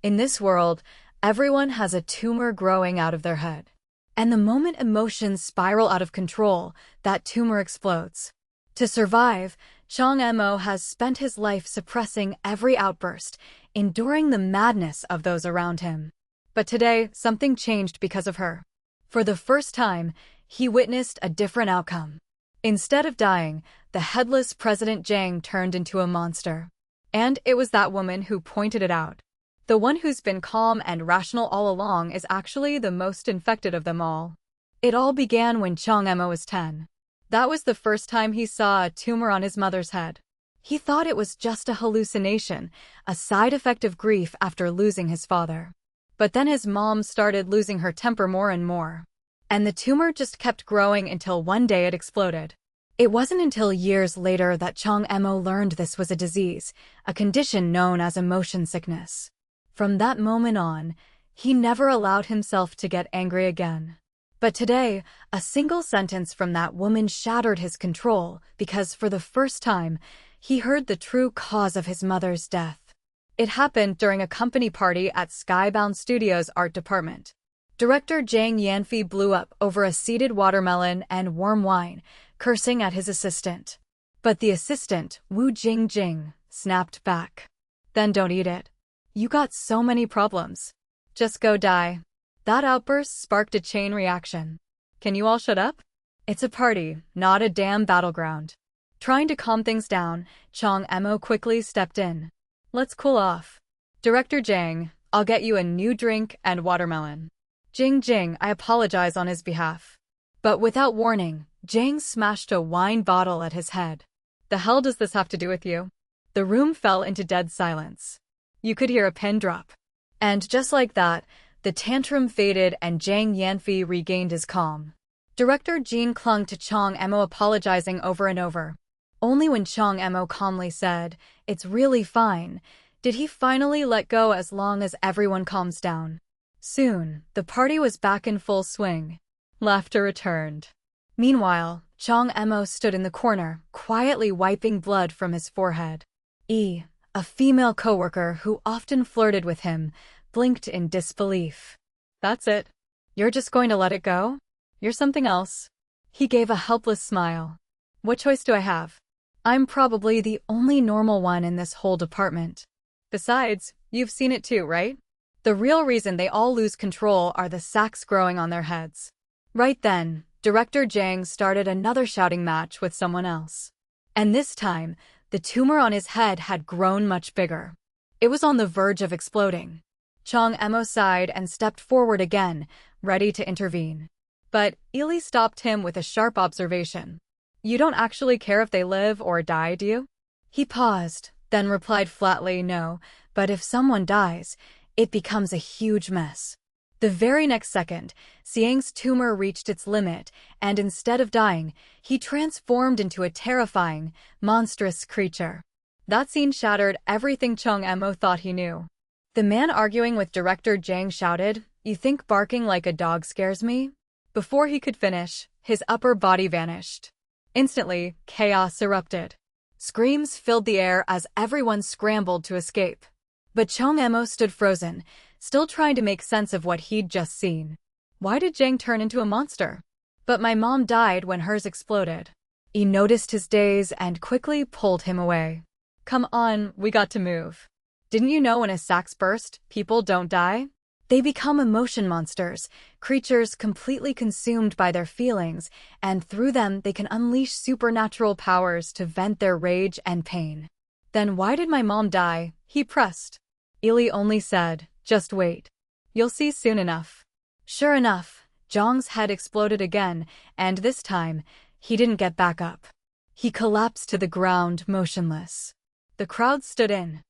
In this world, everyone has a tumor growing out of their head. And the moment emotions spiral out of control, that tumor explodes. To survive, Chong Emo has spent his life suppressing every outburst, enduring the madness of those around him. But today, something changed because of her. For the first time, he witnessed a different outcome. Instead of dying, the headless President Jiang turned into a monster. And it was that woman who pointed it out. The one who's been calm and rational all along is actually the most infected of them all. It all began when Chong Emo was 10. That was the first time he saw a tumor on his mother's head. He thought it was just a hallucination, a side effect of grief after losing his father. But then his mom started losing her temper more and more. And the tumor just kept growing until one day it exploded. It wasn't until years later that Chong Emo learned this was a disease, a condition known as emotion sickness. From that moment on, he never allowed himself to get angry again. But today, a single sentence from that woman shattered his control because for the first time, he heard the true cause of his mother's death. It happened during a company party at Skybound Studios' art department. Director Zhang Yanfei blew up over a seeded watermelon and warm wine, cursing at his assistant. But the assistant, Wu Jingjing, snapped back. Then don't eat it. You got so many problems. Just go die. That outburst sparked a chain reaction. Can you all shut up? It's a party, not a damn battleground. Trying to calm things down, Chong Emo quickly stepped in. Let's cool off. Director Jiang, I'll get you a new drink and watermelon. Jing, I apologize on his behalf. But without warning, Jiang smashed a wine bottle at his head. The hell does this have to do with you? The room fell into dead silence. You could hear a pin drop. And just like that, the tantrum faded and Zhang Yanfei regained his calm. Director Jean clung to Chong Emo apologizing over and over. Only when Chong Emo calmly said, "It's really fine," did he finally let go as long as everyone calms down. Soon, the party was back in full swing. Laughter returned. Meanwhile, Chong Emo stood in the corner, quietly wiping blood from his forehead. A female coworker who often flirted with him, blinked in disbelief. That's it? You're just going to let it go? You're something else. He gave a helpless smile. What choice do I have? I'm probably the only normal one in this whole department. Besides, you've seen it too, right? The real reason they all lose control are the sacs growing on their heads. Right then, Director Jiang started another shouting match with someone else. And this time, the tumor on his head had grown much bigger. It was on the verge of exploding. Chong Emo sighed and stepped forward again, ready to intervene. But Ili stopped him with a sharp observation. You don't actually care if they live or die, do you? He paused, then replied flatly, no, but if someone dies, it becomes a huge mess. The very next second, Xiang's tumor reached its limit, and instead of dying, he transformed into a terrifying, monstrous creature. That scene shattered everything Chong Emo thought he knew. The man arguing with Director Jiang shouted, "You think barking like a dog scares me?" Before he could finish, his upper body vanished. Instantly, chaos erupted. Screams filled the air as everyone scrambled to escape. But Chong Emo stood frozen, still trying to make sense of what he'd just seen. Why did Jiang turn into a monster? But my mom died when hers exploded. He noticed his daze and quickly pulled him away. Come on, we got to move. Didn't you know when a sacs burst, people don't die? They become emotion monsters, creatures completely consumed by their feelings, and through them they can unleash supernatural powers to vent their rage and pain. Then why did my mom die? He pressed. Ili only said, just wait. You'll see soon enough. Sure enough, Zhang's head exploded again, and this time, he didn't get back up. He collapsed to the ground, motionless. The crowd stood in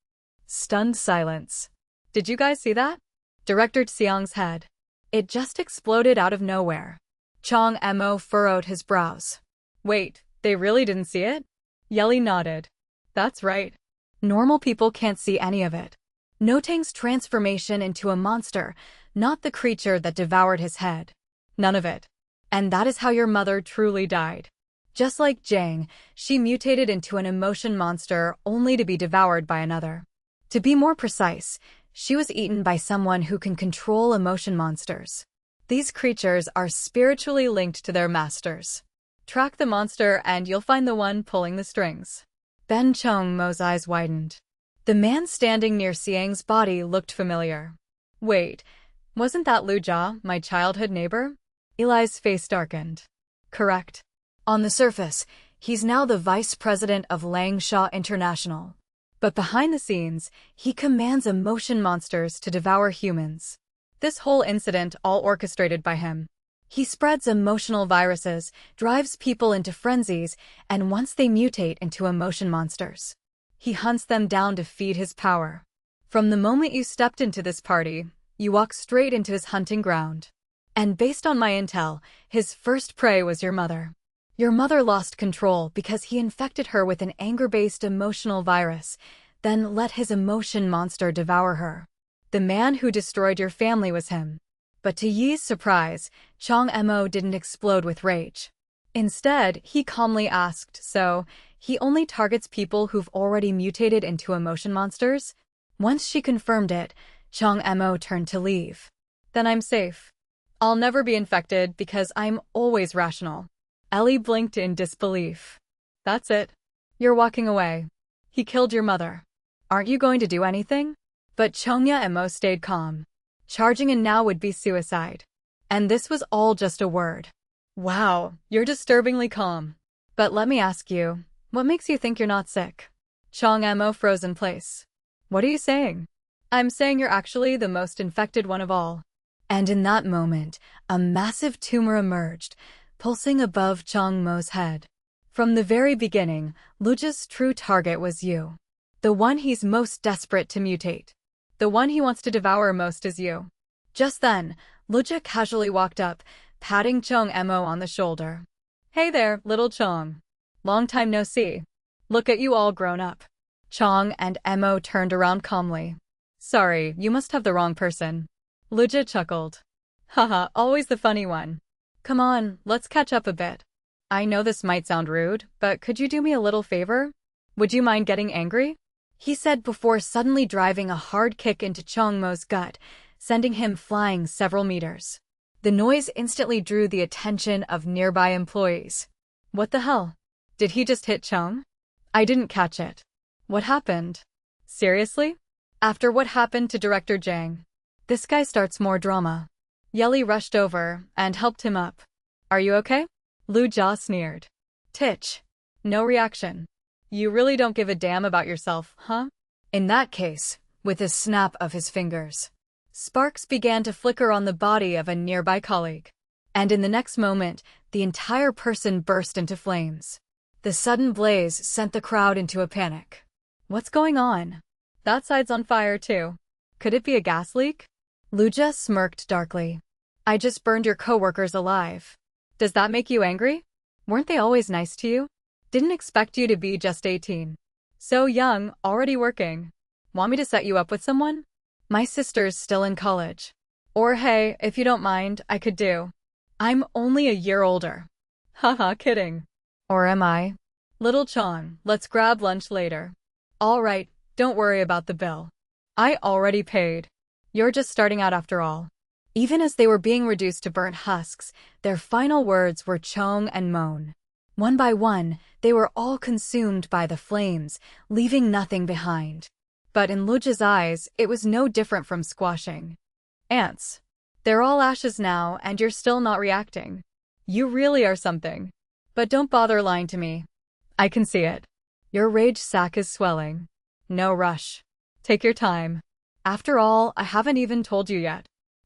stunned silence. Did you guys see that? Director Xiang's head. It just exploded out of nowhere. Chong Emo furrowed his brows. Wait, they really didn't see it? Yeli nodded. That's right. Normal people can't see any of it. Notang's transformation into a monster, not the creature that devoured his head. None of it. And that is how your mother truly died. Just like Jiang, she mutated into an emotion monster only to be devoured by another. To be more precise, she was eaten by someone who can control emotion monsters. These creatures are spiritually linked to their masters. Track the monster and you'll find the one pulling the strings. Ben Chongmo's eyes widened. The man standing near Xiang's body looked familiar. Wait, wasn't that Lu Jia, my childhood neighbor? Eli's face darkened. Correct. On the surface, he's now the vice president of Langsha International. But behind the scenes, he commands emotion monsters to devour humans. This whole incident all orchestrated by him. He spreads emotional viruses, drives people into frenzies, and once they mutate into emotion monsters, he hunts them down to feed his power. From the moment you stepped into this party, you walk straight into his hunting ground. And based on my intel, his first prey was your mother. Your mother lost control because he infected her with an anger-based emotional virus, then let his emotion monster devour her. The man who destroyed your family was him. But to Yi's surprise, Chong Mo didn't explode with rage. Instead, he calmly asked, so, he only targets people who've already mutated into emotion monsters? Once she confirmed it, Chong Mo turned to leave. Then I'm safe. I'll never be infected because I'm always rational. Ellie blinked in disbelief. That's it. You're walking away. He killed your mother. Aren't you going to do anything? But Chongya Mo stayed calm. Charging in now would be suicide. And this was all just a word. Wow, you're disturbingly calm. But let me ask you, what makes you think you're not sick? Chong Mo froze in place. What are you saying? I'm saying you're actually the most infected one of all. And in that moment, a massive tumor emerged, pulsing above Chong Mo's head. From the very beginning, Lu Jia's true target was you. The one he's most desperate to mutate. The one he wants to devour most is you. Just then, Lu Jia casually walked up, patting Chong Mo on the shoulder. Hey there, little Chong. Long time no see. Look at you all grown up. Chong and Mo turned around calmly. Sorry, you must have the wrong person. Lu Jia chuckled. Haha, always the funny one. Come on, let's catch up a bit. I know this might sound rude, but could you do me a little favor? Would you mind getting angry? He said before suddenly driving a hard kick into Chong Mo's gut, sending him flying several meters. The noise instantly drew the attention of nearby employees. What the hell? Did he just hit Chong? I didn't catch it. What happened? Seriously? After what happened to Director Zhang? This guy starts more drama. Yeli rushed over and helped him up. Are you okay? Lu Jia sneered. Titch. No reaction. You really don't give a damn about yourself, huh? In that case, with a snap of his fingers, sparks began to flicker on the body of a nearby colleague. And in the next moment, the entire person burst into flames. The sudden blaze sent the crowd into a panic. What's going on? That side's on fire too. Could it be a gas leak? Lu Jia smirked darkly. I just burned your coworkers alive. Does that make you angry? Weren't they always nice to you? Didn't expect you to be just 18. So young, already working. Want me to set you up with someone? My sister's still in college. Or hey, if you don't mind, I could do. I'm only a year older. Haha, kidding. Or am I? Little Chong, let's grab lunch later. All right, don't worry about the bill. I already paid. You're just starting out after all. Even as they were being reduced to burnt husks, their final words were Chong and moan. One by one, they were all consumed by the flames, leaving nothing behind. But in Lu Jia's eyes, it was no different from squashing ants. They're all ashes now, and you're still not reacting. You really are something. But don't bother lying to me. I can see it. Your rage sac is swelling. No rush. Take your time. After all, I haven't even told you yet.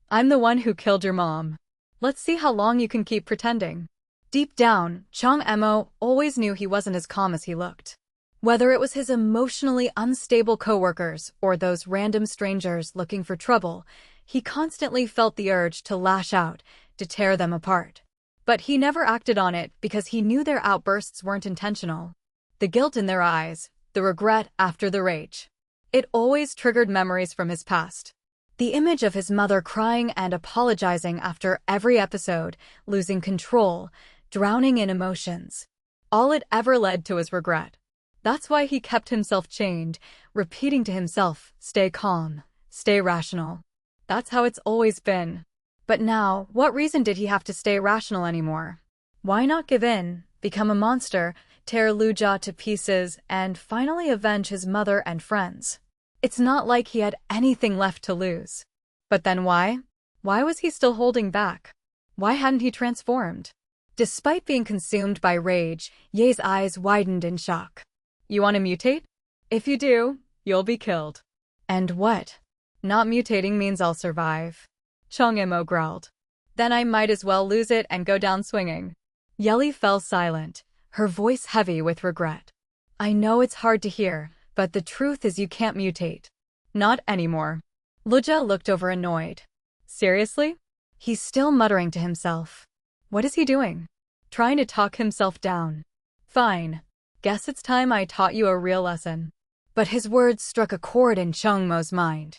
I'm the one who killed your mom. Let's see how long you can keep pretending. Deep down, Chong Mo always knew he wasn't as calm as he looked. Whether it was his emotionally unstable coworkers or those random strangers looking for trouble, he constantly felt the urge to lash out, to tear them apart. But he never acted on it because he knew their outbursts weren't intentional. The guilt in their eyes, the regret after the rage. It always triggered memories from his past. The image of his mother crying and apologizing after every episode, losing control, drowning in emotions. All it ever led to was regret. That's why he kept himself chained, repeating to himself, stay calm, Stay rational. That's how it's always been. But now, what reason did he have to stay rational anymore? Why not give in, become a monster, tear Luja to pieces, and finally avenge his mother and friends? It's not like he had anything left to lose. But then why? Why was he still holding back? Why hadn't he transformed? Despite being consumed by rage, Ye's eyes widened in shock. You want to mutate? If you do, you'll be killed. And what? Not mutating means I'll survive. Chang'emo growled. Then I might as well lose it and go down swinging. Yeli fell silent, her voice heavy with regret. I know it's hard to hear, but the truth is you can't mutate. Not anymore. Luja looked over annoyed. Seriously? He's still muttering to himself. What is he doing? Trying to talk himself down. Fine. Guess it's time I taught you a real lesson. But his words struck a chord in Chang'emo's mind.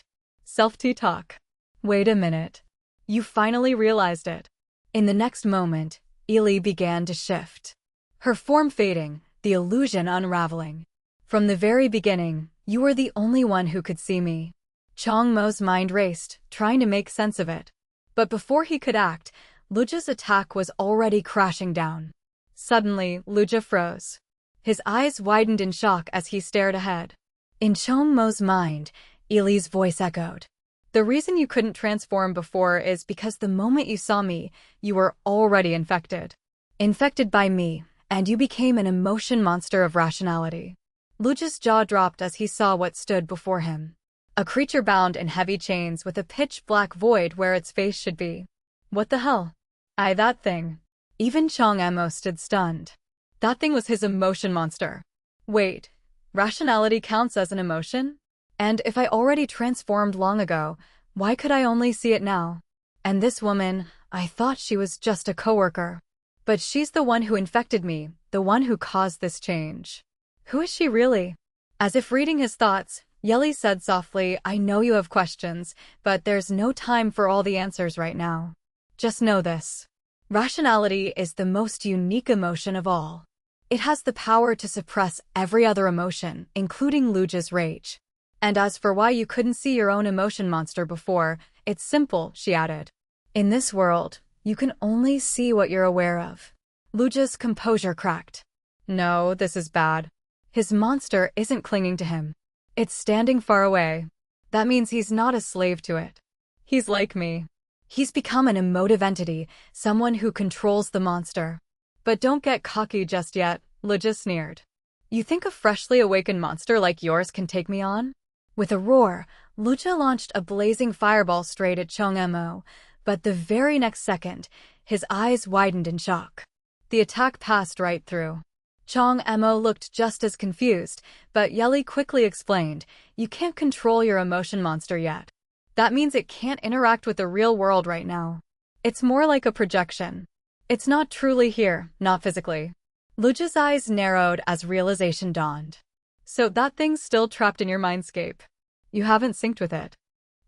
Self-talk. Wait a minute. You finally realized it. In the next moment, Ili began to shift. Her form fading, the illusion unraveling. From the very beginning, you were the only one who could see me. Chang'emo's mind raced, trying to make sense of it. But before he could act, Luja's attack was already crashing down. Suddenly, Luja froze. His eyes widened in shock as he stared ahead. In Chang'emo's mind, Ili's voice echoed. The reason you couldn't transform before is because the moment you saw me, you were already infected. Infected by me, and you became an emotion monster of rationality. Luja's jaw dropped as he saw what stood before him. A creature bound in heavy chains with a pitch-black void where its face should be. What the hell? That thing. Even Chang'emo stood stunned. That thing was his emotion monster. Wait, rationality counts as an emotion? And if I already transformed long ago, why could I only see it now? And this woman, I thought she was just a coworker. But she's the one who infected me, the one who caused this change. Who is she really? As if reading his thoughts, Yeli said softly, I know you have questions, but there's no time for all the answers right now. Just know this. Rationality is the most unique emotion of all. It has the power to suppress every other emotion, including Luja's rage. And as for why you couldn't see your own emotion monster before, it's simple, she added. In this world, you can only see what you're aware of. Luja's composure cracked. No, this is bad. His monster isn't clinging to him. It's standing far away. That means he's not a slave to it. He's like me. He's become an emotive entity, someone who controls the monster. But don't get cocky just yet, Luja sneered. You think a freshly awakened monster like yours can take me on? With a roar, Luja launched a blazing fireball straight at Chang'emo, but the very next second, his eyes widened in shock. The attack passed right through. Chang'emo looked just as confused, but Yeli quickly explained, you can't control your emotion monster yet. That means it can't interact with the real world right now. It's more like a projection. It's not truly here, not physically. Luja's eyes narrowed as realization dawned. So that thing's still trapped in your mindscape. You haven't synced with it.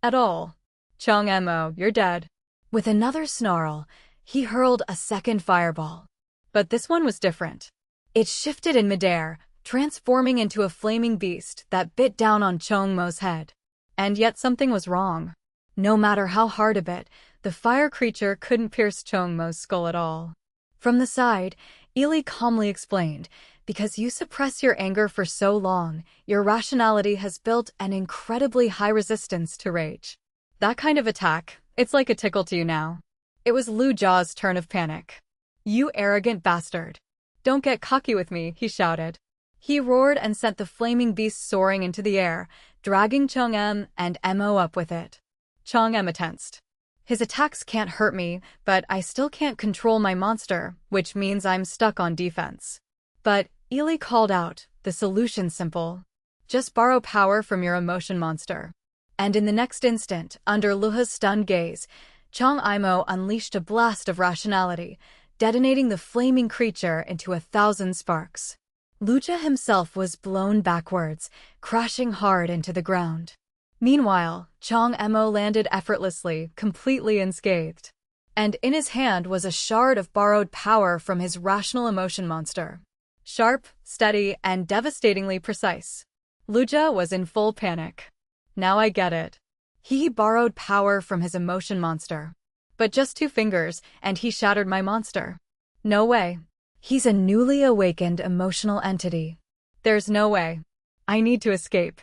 At all. Chang'emo, you're dead. With another snarl, he hurled a second fireball. But this one was different. It shifted in midair, transforming into a flaming beast that bit down on Chang'emo's head. And yet something was wrong. No matter how hard it bit, the fire creature couldn't pierce Chang'emo's skull at all. From the side, Ili calmly explained, because you suppress your anger for so long, your rationality has built an incredibly high resistance to rage. That kind of attack, it's like a tickle to you now. It was Luja's turn of panic. You arrogant bastard. Don't get cocky with me, he shouted. He roared and sent the flaming beast soaring into the air, dragging Chang'em and Emo up with it. Chang'em tensed. His attacks can't hurt me, but I still can't control my monster, which means I'm stuck on defense. But, Ili called out, the solution's simple. Just borrow power from your emotion monster. And in the next instant, under Luja's stunned gaze, Chang'emo unleashed a blast of rationality, detonating the flaming creature into 1,000 sparks. Luja himself was blown backwards, crashing hard into the ground. Meanwhile, Chang'emo landed effortlessly, completely unscathed. And in his hand was a shard of borrowed power from his rational emotion monster. Sharp, steady, and devastatingly precise. Luja was in full panic. Now I get it. He borrowed power from his emotion monster. But just 2 fingers, and he shattered my monster. No way. He's a newly awakened emotional entity. There's no way. I need to escape.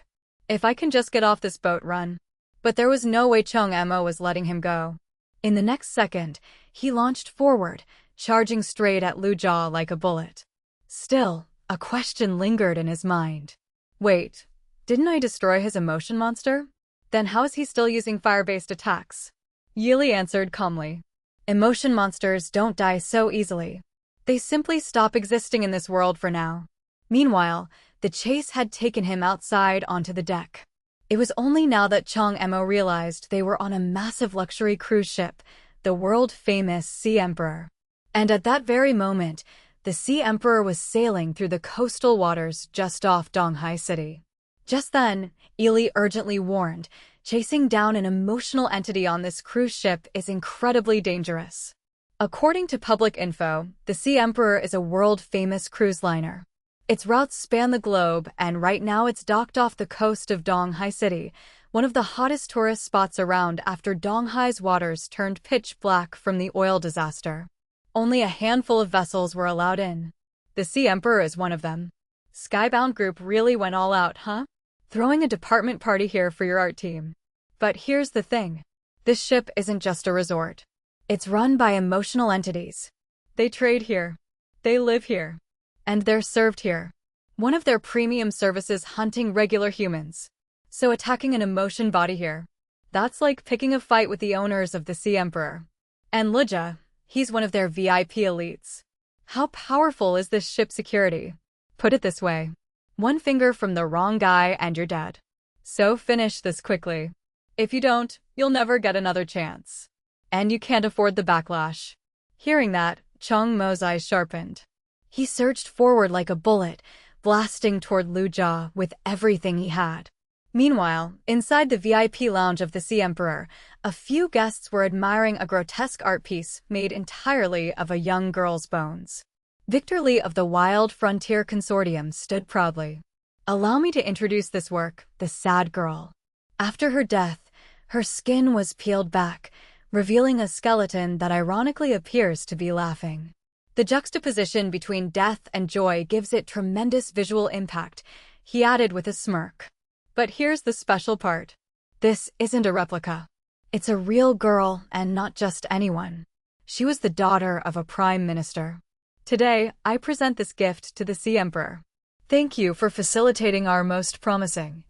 If I can just get off this boat, run. But there was no way Chong-emo was letting him go. In the next second, he launched forward, charging straight at Lu Jia like a bullet. Still, a question lingered in his mind. Wait, didn't I destroy his emotion monster? Then how is he still using fire-based attacks? Yili answered calmly. Emotion monsters don't die so easily. They simply stop existing in this world for now. Meanwhile, the chase had taken him outside onto the deck. It was only now that Chong-emo realized they were on a massive luxury cruise ship, the world-famous Sea Emperor. And at that very moment, the Sea Emperor was sailing through the coastal waters just off Donghai City. Just then, Yili urgently warned, chasing down an emotional entity on this cruise ship is incredibly dangerous. According to public info, the Sea Emperor is a world-famous cruise liner. Its routes span the globe, and right now it's docked off the coast of Donghai City, one of the hottest tourist spots around after Donghai's waters turned pitch black from the oil disaster. Only a handful of vessels were allowed in. The Sea Emperor is one of them. Skybound Group really went all out, huh? Throwing a department party here for your art team. But here's the thing. This ship isn't just a resort. It's run by emotional entities. They trade here. They live here. And they're served here. One of their premium services hunting regular humans. So attacking an emotion body here. That's like picking a fight with the owners of the Sea Emperor. And Lu Jia, he's one of their VIP elites. How powerful is this ship security? Put it this way. 1 finger from the wrong guy and you're dead. So finish this quickly. If you don't, you'll never get another chance. And you can't afford the backlash. Hearing that, Chong-emo's eyes sharpened. He surged forward like a bullet, blasting toward Lu Jia with everything he had. Meanwhile, inside the VIP lounge of the Sea Emperor, a few guests were admiring a grotesque art piece made entirely of a young girl's bones. Victor Lee of the Wild Frontier Consortium stood proudly. Allow me to introduce this work, The Sad Girl. After her death, her skin was peeled back, revealing a skeleton that ironically appears to be laughing. The juxtaposition between death and joy gives it tremendous visual impact, he added with a smirk. But here's the special part. This isn't a replica. It's a real girl and not just anyone. She was the daughter of a prime minister. Today, I present this gift to the Sea Emperor. Thank you for facilitating our most promising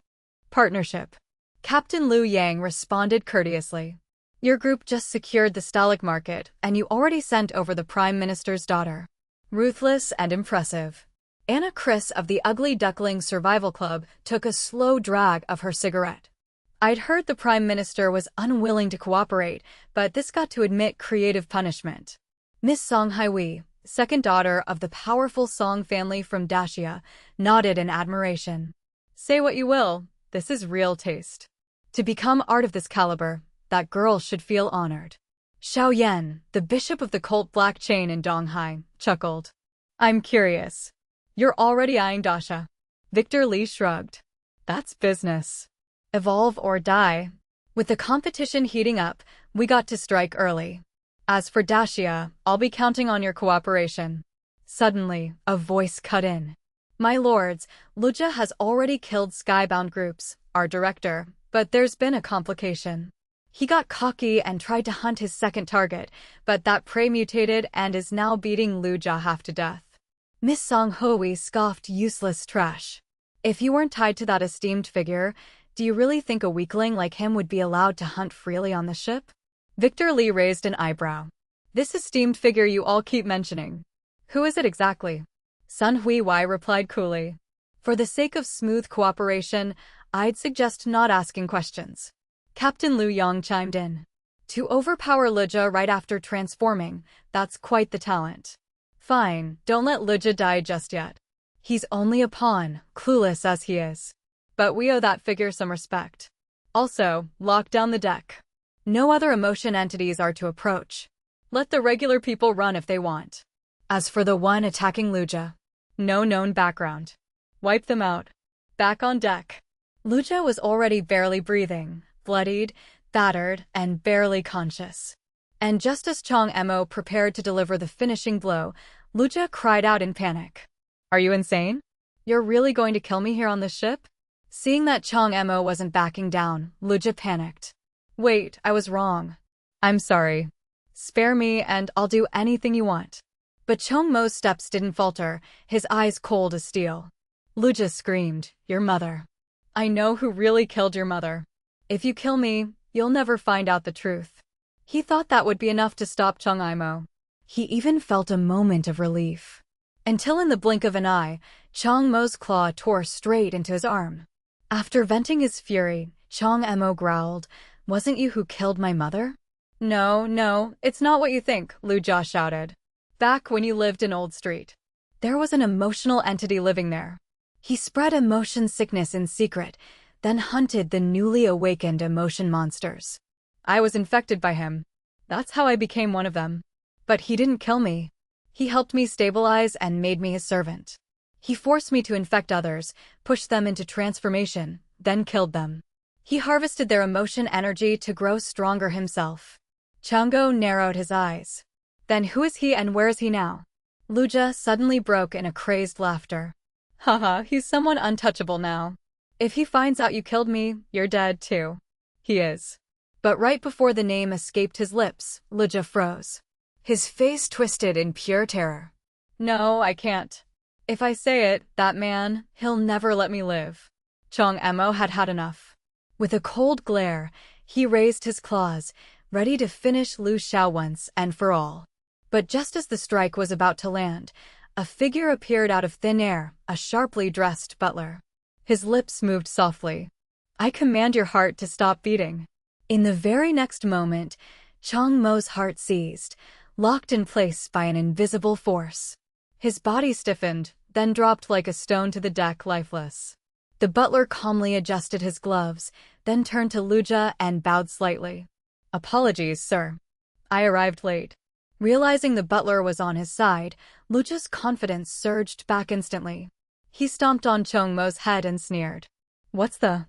partnership. Captain Liu Yang responded courteously. Your group just secured the Stalic market, and you already sent over the Prime Minister's daughter. Ruthless and impressive. Anna Chris of the Ugly Duckling Survival Club took a slow drag of her cigarette. I'd heard the Prime Minister was unwilling to cooperate, but this got to admit creative punishment. Miss Song Haihui, second daughter of the powerful Song family from Dacia, nodded in admiration. Say what you will, this is real taste. To become art of this caliber, that girl should feel honored. Xiao Yan, the bishop of the cult Black Chain in Donghai, chuckled. I'm curious. You're already eyeing Dacia. Victor Lee shrugged. That's business. Evolve or die. With the competition heating up, we got to strike early. As for Dacia, I'll be counting on your cooperation. Suddenly, a voice cut in. My lords, Lu Jia has already killed Skybound Groups, our director, but there's been a complication. He got cocky and tried to hunt his second target, but that prey mutated and is now beating Lu Jia half to death. Miss Song Haihui scoffed useless trash. If you weren't tied to that esteemed figure, do you really think a weakling like him would be allowed to hunt freely on the ship? Victor Lee raised an eyebrow. This esteemed figure you all keep mentioning. Who is it exactly? Sun Huiwei replied coolly. For the sake of smooth cooperation, I'd suggest not asking questions. Captain Liu Yang chimed in. To overpower Lu Jia right after transforming, that's quite the talent. Fine, don't let Lu Jia die just yet. He's only a pawn, clueless as he is. But we owe that figure some respect. Also, lock down the deck. No other emotion entities are to approach. Let the regular people run if they want. As for the one attacking Lu Jia, no known background. Wipe them out. Back on deck. Lu Jia was already barely breathing, bloodied, battered, and barely conscious. And just as Chong Emo prepared to deliver the finishing blow, Luja cried out in panic. Are you insane? You're really going to kill me here on this ship? Seeing that Chong Emo wasn't backing down, Luja panicked. Wait, I was wrong. I'm sorry. Spare me and I'll do anything you want. But Chong Mo's steps didn't falter, his eyes cold as steel. Luja screamed, Your mother. I know who really killed your mother. If you kill me, you'll never find out the truth. He thought that would be enough to stop Chong Imo. He even felt a moment of relief. Until in the blink of an eye, Chong Mo's claw tore straight into his arm. After venting his fury, Chong Emo growled, Wasn't you who killed my mother? No, it's not what you think, Luja shouted. Back when you lived in Old Street, there was an emotional entity living there. He spread emotion sickness in secret, then hunted the newly awakened emotion monsters. I was infected by him. That's how I became one of them. But he didn't kill me. He helped me stabilize and made me his servant. He forced me to infect others, pushed them into transformation, then killed them. He harvested their emotion energy to grow stronger himself. Chango narrowed his eyes. Then who is he and where is he now? Luja suddenly broke in a crazed laughter. Haha, he's someone untouchable now. If he finds out you killed me, you're dead too. He is. But right before the name escaped his lips, Luja froze. His face twisted in pure terror. No, I can't. If I say it, that man, he'll never let me live. Chong Emo had had enough. With a cold glare, he raised his claws, ready to finish Lu Xiao once and for all. But just as the strike was about to land, a figure appeared out of thin air, a sharply dressed butler. His lips moved softly. I command your heart to stop beating. In the very next moment, Chong Mo's heart seized, locked in place by an invisible force. His body stiffened, then dropped like a stone to the deck lifeless. The butler calmly adjusted his gloves, then turned to Luja and bowed slightly. Apologies, sir. I arrived late. Realizing the butler was on his side, Luja's confidence surged back instantly. He stomped on Chong Mo's head and sneered. What's the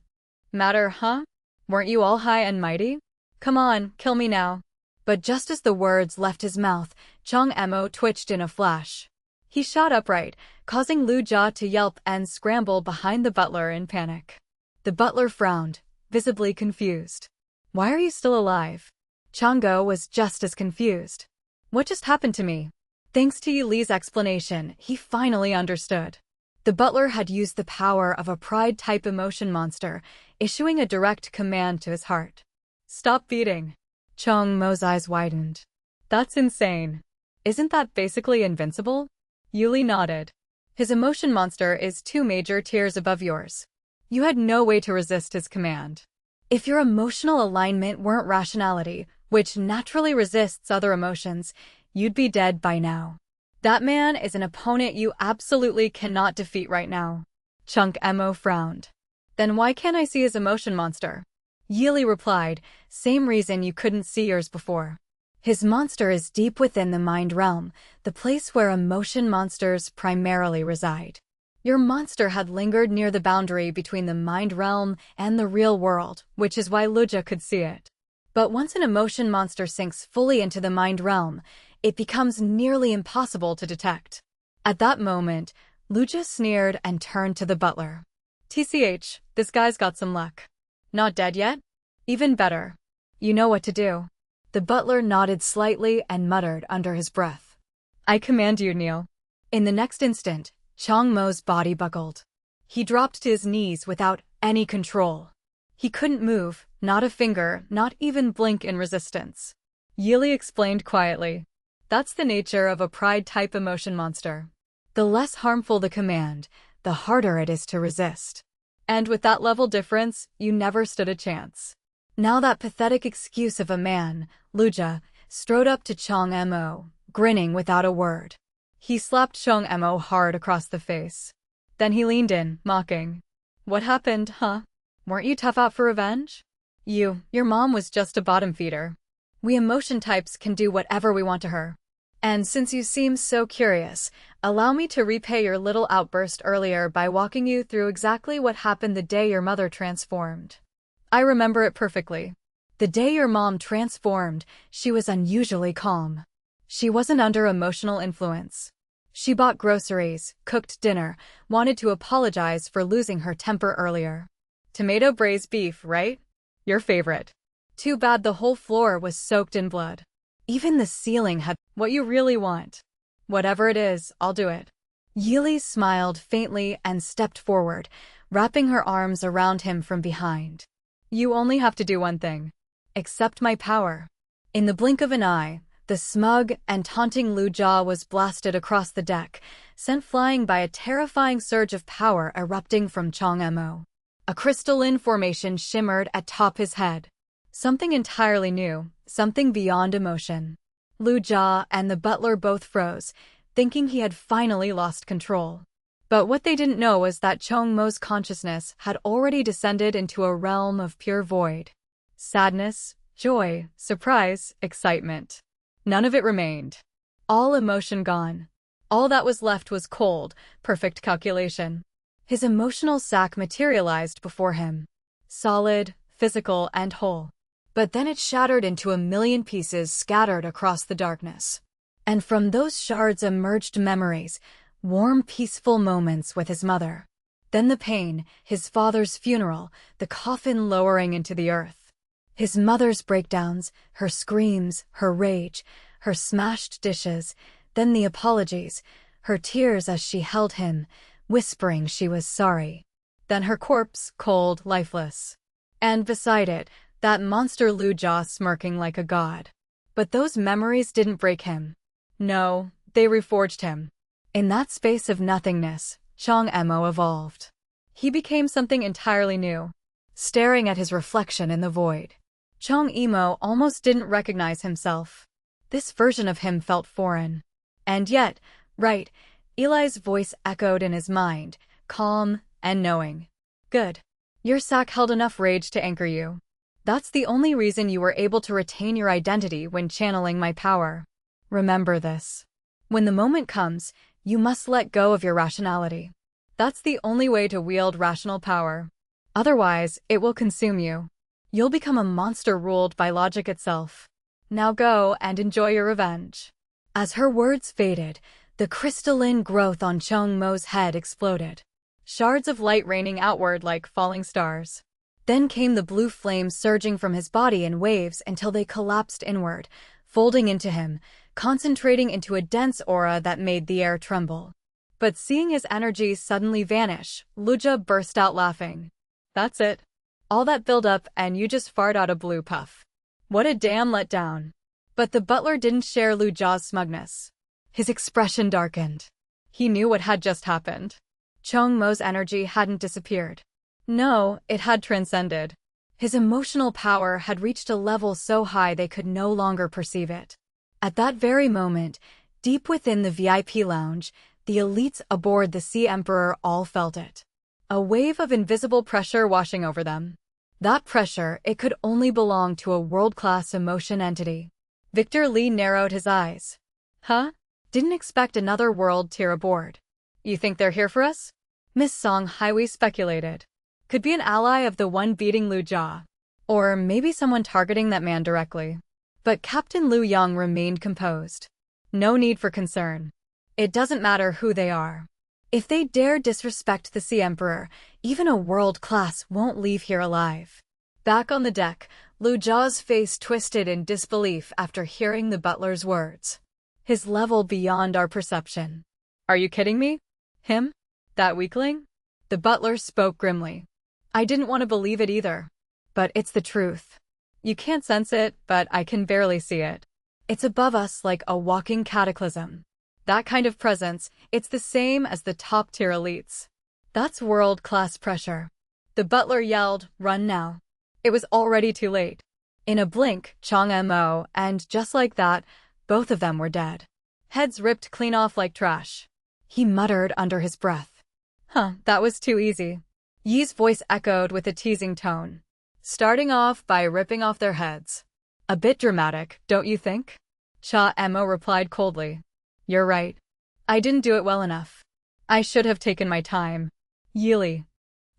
matter, huh? Weren't you all high and mighty? Come on, kill me now. But just as the words left his mouth, Chong Emo twitched in a flash. He shot upright, causing Luja to yelp and scramble behind the butler in panic. The butler frowned, visibly confused. Why are you still alive? Chango was just as confused. What just happened to me? Thanks to Yi Li's explanation, he finally understood. The butler had used the power of a pride-type emotion monster, issuing a direct command to his heart. Stop beating. Chong Mo's eyes widened. That's insane. Isn't that basically invincible? Yi Li nodded. His emotion monster is 2 major tiers above yours. You had no way to resist his command. If your emotional alignment weren't rationality, which naturally resists other emotions, you'd be dead by now. That man is an opponent you absolutely cannot defeat right now. Chong Emo frowned. Then why can't I see his emotion monster? Yi Li replied, same reason you couldn't see yours before. His monster is deep within the mind realm, the place where emotion monsters primarily reside. Your monster had lingered near the boundary between the mind realm and the real world, which is why Luja could see it. But once an emotion monster sinks fully into the mind realm, it becomes nearly impossible to detect. At that moment, Luja sneered and turned to the butler. TCH, this guy's got some luck. Not dead yet? Even better. You know what to do. The butler nodded slightly and muttered under his breath. I command you, kneel. In the next instant, Chong Mo's body buckled. He dropped to his knees without any control. He couldn't move, not a finger, not even blink in resistance. Yi Li explained quietly. That's the nature of a pride-type emotion monster. The less harmful the command, the harder it is to resist. And with that level difference, you never stood a chance. Now that pathetic excuse of a man, Luja, strode up to Chong Emo, grinning without a word. He slapped Chong Emo hard across the face. Then he leaned in, mocking. What happened, huh? Weren't you tough out for revenge? Your mom was just a bottom feeder. We emotion types can do whatever we want to her. And since you seem so curious, allow me to repay your little outburst earlier by walking you through exactly what happened the day your mother transformed. I remember it perfectly. The day your mom transformed, she was unusually calm. She wasn't under emotional influence. She bought groceries, cooked dinner, wanted to apologize for losing her temper earlier. Tomato braised beef, right? Your favorite. Too bad the whole floor was soaked in blood. Even the ceiling had what you really want. Whatever it is, I'll do it. Yili smiled faintly and stepped forward, wrapping her arms around him from behind. You only have to do one thing. Accept my power. In the blink of an eye, the smug and taunting Lu Jia was blasted across the deck, sent flying by a terrifying surge of power erupting from Chang Mo. A crystalline formation shimmered atop his head. Something entirely new, something beyond emotion. Lu Jia and the butler both froze, thinking he had finally lost control. But what they didn't know was that Chang Mo's consciousness had already descended into a realm of pure void. Sadness, joy, surprise, excitement. None of it remained. All emotion gone. All that was left was cold, perfect calculation. His emotional sac materialized before him. Solid, physical, and whole. But then it shattered into a million pieces scattered across the darkness. And from those shards emerged memories, warm, peaceful moments with his mother. Then the pain, his father's funeral, the coffin lowering into the earth. His mother's breakdowns, her screams, her rage, her smashed dishes, then the apologies, her tears as she held him, whispering she was sorry. Then her corpse, cold, lifeless. And beside it, that monster Lu Jia smirking like a god. But those memories didn't break him. No, they reforged him. In that space of nothingness, Chang Mo evolved. He became something entirely new, staring at his reflection in the void. Chang Mo almost didn't recognize himself. This version of him felt foreign. And yet, right, Eli's voice echoed in his mind, calm and knowing. Good. Your sac held enough rage to anchor you. That's the only reason you were able to retain your identity when channeling my power. Remember this. When the moment comes, you must let go of your rationality. That's the only way to wield rational power. Otherwise, it will consume you. You'll become a monster ruled by logic itself. Now go and enjoy your revenge. As her words faded, the crystalline growth on Chang Mo's head exploded. Shards of light raining outward like falling stars. Then came the blue flames surging from his body in waves until they collapsed inward, folding into him, concentrating into a dense aura that made the air tremble. But seeing his energy suddenly vanish, Lu Jia burst out laughing. That's it. All that build-up and you just fart out a blue puff. What a damn letdown. But the butler didn't share Lu Jia's smugness. His expression darkened. He knew what had just happened. Chang Mo's energy hadn't disappeared. No, it had transcended. His emotional power had reached a level so high they could no longer perceive it. At that very moment, deep within the VIP lounge, the elites aboard the Sea Emperor all felt it. A wave of invisible pressure washing over them. That pressure, it could only belong to a world-class emotion entity. Victor Li narrowed his eyes. Huh? Didn't expect another world tier aboard. You think they're here for us? Miss Song highly speculated. Could be an ally of the one beating Lu Jia. Or maybe someone targeting that man directly. But Captain Lu Yang remained composed. No need for concern. It doesn't matter who they are. If they dare disrespect the Sea Emperor, even a world class won't leave here alive. Back on the deck, Lu Jia's face twisted in disbelief after hearing the butler's words. His level beyond our perception. Are you kidding me? Him? That weakling? The butler spoke grimly. I didn't want to believe it either. But it's the truth. You can't sense it, but I can barely see it. It's above us like a walking cataclysm. That kind of presence, it's the same as the top-tier elites. That's world-class pressure. The butler yelled, "Run now." It was already too late. In a blink, Chang Mo, and just like that, both of them were dead. Heads ripped clean off like trash. He muttered under his breath. That was too easy. Yi's voice echoed with a teasing tone. Starting off by ripping off their heads. A bit dramatic, don't you think? Chang Mo replied coldly. You're right. I didn't do it well enough. I should have taken my time. Yili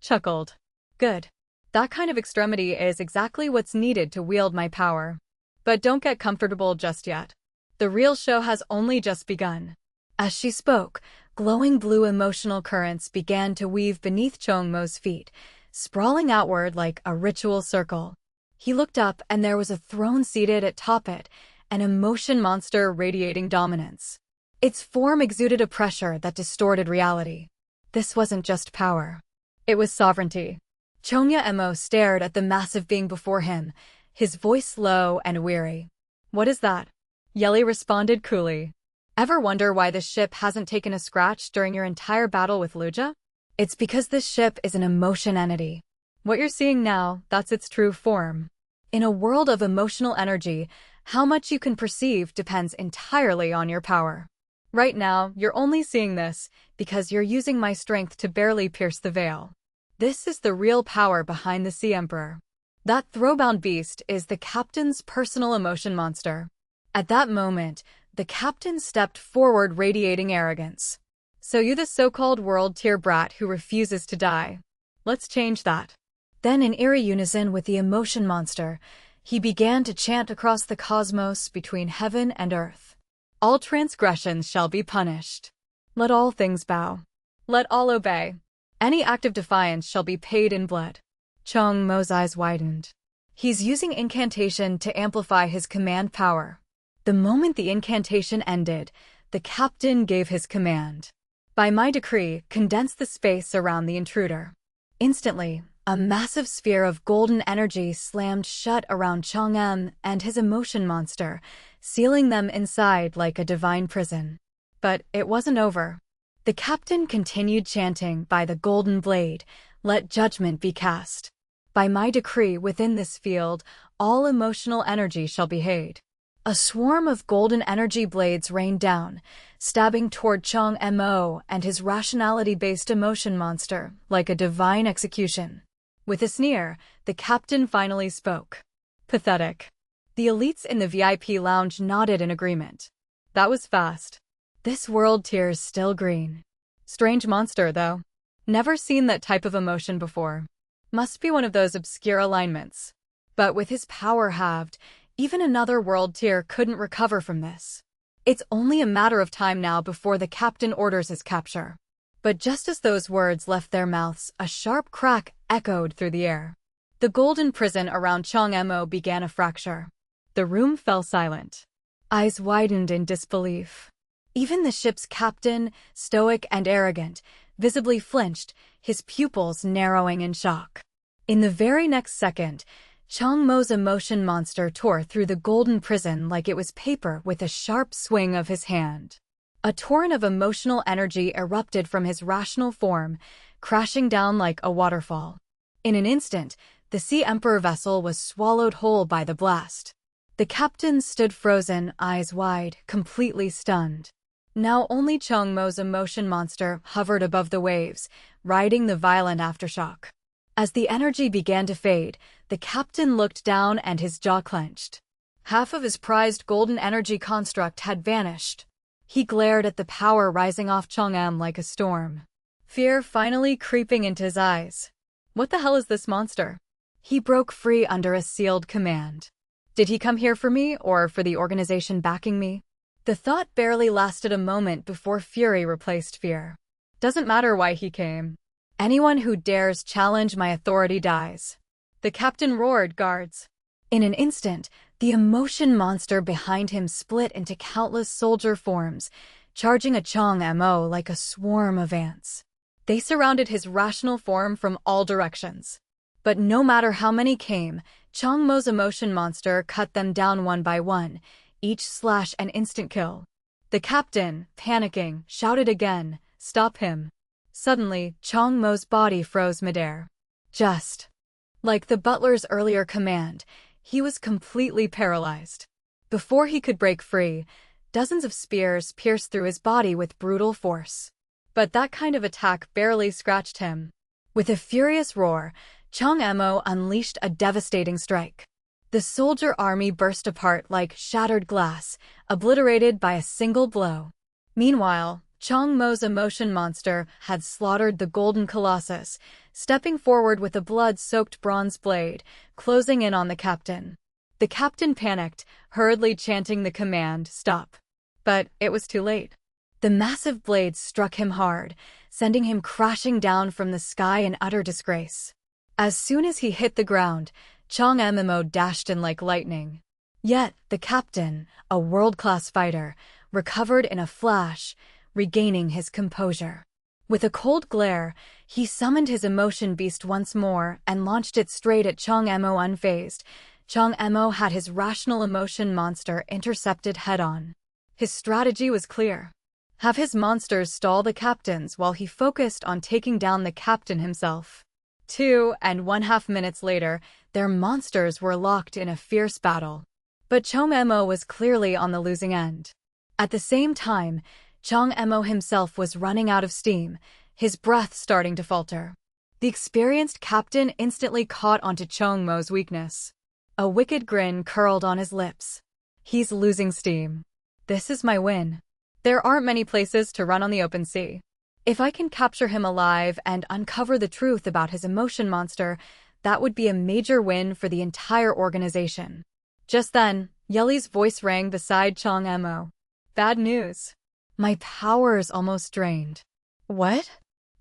chuckled. Good. That kind of extremity is exactly what's needed to wield my power. But don't get comfortable just yet. The real show has only just begun. As she spoke, glowing blue emotional currents began to weave beneath Chongmo's feet, sprawling outward like a ritual circle. He looked up and there was a throne seated atop it, an emotion monster radiating dominance. Its form exuded a pressure that distorted reality. This wasn't just power. It was sovereignty. Chongyamo stared at the massive being before him, his voice low and weary. "What is that?" Yeli responded coolly. "Ever wonder why this ship hasn't taken a scratch during your entire battle with Luja? It's because this ship is an emotion entity. What you're seeing now, that's its true form. In a world of emotional energy, how much you can perceive depends entirely on your power. Right now, you're only seeing this because you're using my strength to barely pierce the veil. This is the real power behind the Sea Emperor. That throwbound beast is the captain's personal emotion monster." At that moment, the captain stepped forward radiating arrogance. "So you the so-called world-tier brat who refuses to die. Let's change that." Then in eerie unison with the emotion monster, he began to chant across the cosmos between heaven and earth. "All transgressions shall be punished. Let all things bow. Let all obey. Any act of defiance shall be paid in blood." Chongmo's eyes widened. He's using incantation to amplify his command power. The moment the incantation ended, the captain gave his command. "By my decree, condense the space around the intruder." Instantly, a massive sphere of golden energy slammed shut around Chang'em and his emotion monster, sealing them inside like a divine prison. But it wasn't over. The captain continued chanting, "By the golden blade, let judgment be cast. By my decree within this field, all emotional energy shall be paid." A swarm of golden energy blades rained down, stabbing toward Chongmo and his rationality-based emotion monster like a divine execution. With a sneer, the captain finally spoke. "Pathetic." The elites in the VIP lounge nodded in agreement. That was fast. This world tier's still green. Strange monster, though. Never seen that type of emotion before. Must be one of those obscure alignments. But with his power halved, even another world tier couldn't recover from this. It's only a matter of time now before the captain orders his capture. But just as those words left their mouths, a sharp crack echoed through the air. The golden prison around Chongmo began a fracture. The room fell silent. Eyes widened in disbelief. Even the ship's captain, stoic and arrogant, visibly flinched, his pupils narrowing in shock. In the very next second, Chongmo's emotion monster tore through the golden prison like it was paper with a sharp swing of his hand. A torrent of emotional energy erupted from his rational form, crashing down like a waterfall. In an instant, the Sea Emperor vessel was swallowed whole by the blast. The captain stood frozen, eyes wide, completely stunned. Now only Chongmo's emotion monster hovered above the waves, riding the violent aftershock. As the energy began to fade, the captain looked down and his jaw clenched. Half of his prized golden energy construct had vanished. He glared at the power rising off Chang'em like a storm. Fear finally creeping into his eyes. What the hell is this monster? He broke free under a sealed command. Did he come here for me or for the organization backing me? The thought barely lasted a moment before fury replaced fear. Doesn't matter why he came. Anyone who dares challenge my authority dies. The captain roared, "Guards!" In an instant, the emotion monster behind him split into countless soldier forms, charging at Chongmo like a swarm of ants. They surrounded his rational form from all directions. But no matter how many came, Chongmo's emotion monster cut them down one by one, each slash an instant kill. The captain, panicking, shouted again, "Stop him." Suddenly, Chongmo's body froze midair. Just like the butler's earlier command, he was completely paralyzed. Before he could break free, dozens of spears pierced through his body with brutal force. But that kind of attack barely scratched him. With a furious roar, Chongmo unleashed a devastating strike. The soldier army burst apart like shattered glass, obliterated by a single blow. Meanwhile, Chongmo's emotion monster had slaughtered the Golden Colossus, stepping forward with a blood-soaked bronze blade, closing in on the captain. The captain panicked, hurriedly chanting the command, "Stop." But it was too late. The massive blade struck him hard, sending him crashing down from the sky in utter disgrace. As soon as he hit the ground, Chong Mo dashed in like lightning. Yet, the captain, a world-class fighter, recovered in a flash, regaining his composure. With a cold glare, he summoned his emotion beast once more and launched it straight at Chong Mo unfazed. Chong Mo had his rational emotion monster intercepted head-on. His strategy was clear. Have his monsters stall the captains while he focused on taking down the captain himself. 2.5 minutes later, their monsters were locked in a fierce battle. But Chong Mo was clearly on the losing end. At the same time, Chong Mo himself was running out of steam, his breath starting to falter. The experienced captain instantly caught onto Chong Mo's weakness. A wicked grin curled on his lips. He's losing steam. This is my win. There aren't many places to run on the open sea. If I can capture him alive and uncover the truth about his emotion monster, that would be a major win for the entire organization. Just then, Yeli's voice rang beside Chong Mo. Bad news. My power's almost drained. What?